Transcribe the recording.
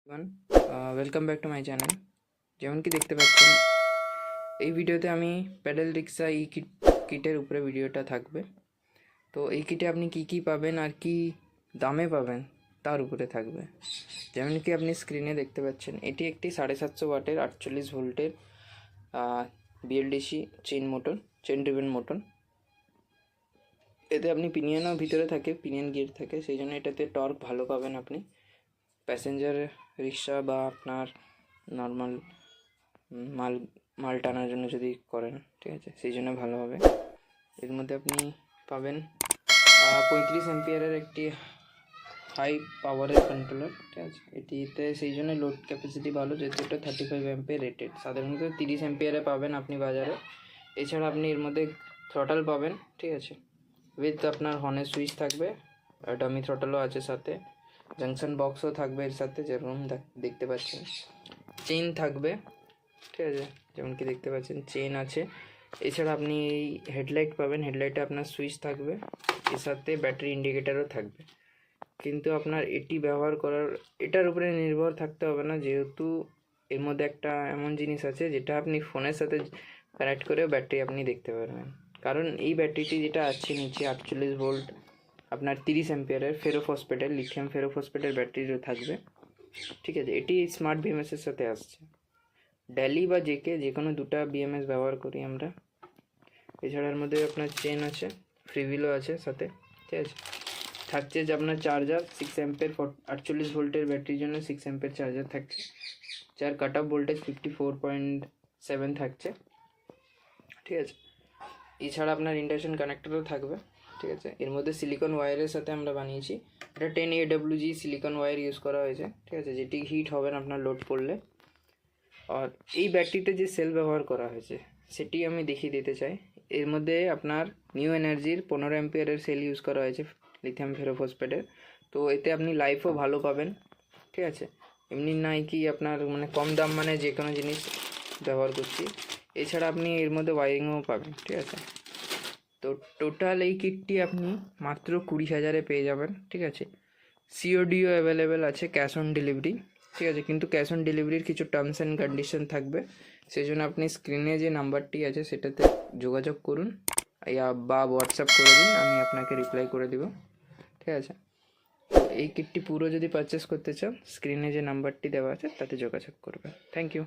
Welcome back to my channel. যেমন কি দেখতে পাচ্ছেন এই ভিডিওতে আমি প্যাডেল রিক্সা কিটের উপরে ভিডিওটা থাকবে। তো এই কিটে আপনি কি পাবেন আর কি দামে পাবেন তার উপরে থাকবে। যেমন কি আপনি স্ক্রিনে দেখতে পাচ্ছেন এটি একটি 750 ওয়াটের 48 ভোল্টের বিএলডিসি চেন ড্রিভেন মোটর। এতে আপনি পিনিয়নও ভিতরে থাকে, পিনিয়ন গিয়ার থাকে, সেই জন্য এটাতে টর্ক ভালো পাবেন আপনি। প্যাসেঞ্জার রিক্সা বা আপনার নর্মাল মাল মাল টানার জন্য যদি করেন, ঠিক আছে, সেই জন্য ভালো হবে। এর মধ্যে আপনি পাবেন 35 অ্যাম্পিয়ারের একটি হাই পাওয়ারের কন্ট্রোলার, ঠিক আছে। এটিতে সেই জন্য লোড ক্যাপাসিটি ভালো, যেহেতু এটা 35 অ্যাম্পিয়ার রেটেড। সাধারণত 30 অ্যাম্পিয়ারে পাবেন আপনি বাজারে। এছাড়া আপনি এর মধ্যে থ্রটাল পাবেন, ঠিক আছে, উইথ আপনার হর্নের সুইচ থাকবে, ডামি থ্রটালও আছে সাথে, জাংশন বক্সও থাকবে এর সাথে, যেরকম দেখতে পাচ্ছেন। চেইন থাকবে, ঠিক আছে, যেমন কি দেখতে পাচ্ছেন চেইন আছে। এছাড়া আপনি এই হেডলাইট পাবেন, হেডলাইটে আপনার সুইচ থাকবে, এর সাথে ব্যাটারি ইন্ডিকেটারও থাকবে। কিন্তু আপনার এটি ব্যবহার করার এটার উপরে নির্ভর থাকতে হবে না, যেহেতু এর মধ্যে একটা এমন জিনিস আছে যেটা আপনি ফোনের সাথে কানেক্ট করেও ব্যাটারি আপনি দেখতে পারবেন। কারণ এই ব্যাটারিটি যেটা আছে নিচে 48 ভোল্ট আপনার 30 অ্যাম্পিয়ারের ফেরোফসফেটের লিথিয়াম ফেরোফসফেটের ব্যাটারিও থাকবে, ঠিক আছে। এটি স্মার্ট বিএমএসের সাথে আসছে। ডেলি বা জেকে যে কোনো দুটা বিএমএস ব্যবহার করি আমরা। এছাড়া এর মধ্যে আপনার চেন আছে, ফ্রিভিলও আছে সাথে, ঠিক আছে। থাকছে যে আপনার চার্জার 6 অ্যাম্পিয়ার 48 ভোল্টের ব্যাটারির জন্য 6 অ্যাম্পিয়ার চার্জার থাকছে, যার কাট অফ ভোল্টেজ 54.7 থাকছে, ঠিক আছে। এছাড়া আপনার ইন্ডাকশন কানেক্টরও থাকবে, ঠিক আছে। এর মধ্যে সিলিকন ওয়্যারের সাথে আমরা বানিয়েছি, এটা 10 AWG সিলিকন ওয়্যার ইউজ করা হয়েছে, ঠিক আছে, যেটি হিট হবে না আপনার লোড পড়লে। আর এই ব্যাটারিতে যে সেল ব্যবহার করা হয়েছে সেটি আমি দেখিয়ে দিতে চাই। এর মধ্যে আপনার নিউ এনার্জির 15 অ্যাম্পিয়ারের সেল ইউজ করা হয়েছে, লিথিয়াম ফেরোফসফেটের। তো এতে আপনি লাইফও ভালো পাবেন, ঠিক আছে। এমনি নাই কি আপনার মানে কম দাম মানে যে কোনো জিনিস ব্যবহার করছি। এছাড়া আপনি এর মধ্যে ওয়ারিংও পাবেন, ঠিক আছে। তো টোটাল এই কিটটি আপনি মাত্র 20,000-এ পেয়ে যাবেন, ঠিক আছে। সিওডিও অ্যাভেলেবেল আছে, ক্যাশ অন ডেলিভারি, ঠিক আছে। কিন্তু ক্যাশ অন ডেলিভারির কিছু টার্মস অ্যান্ড কন্ডিশন থাকবে, সেই জন্য আপনি স্ক্রিনে যে নাম্বারটি আছে সেটাতে যোগাযোগ করুন বা হোয়াটসঅ্যাপ করে দিন, আমি আপনাকে রিপ্লাই করে দিব, ঠিক আছে। তো এই কিটটি পুরো যদি পারচেস করতে চান স্ক্রিনে যে নাম্বারটি দেওয়া আছে তাতে যোগাযোগ করবেন। Thank you.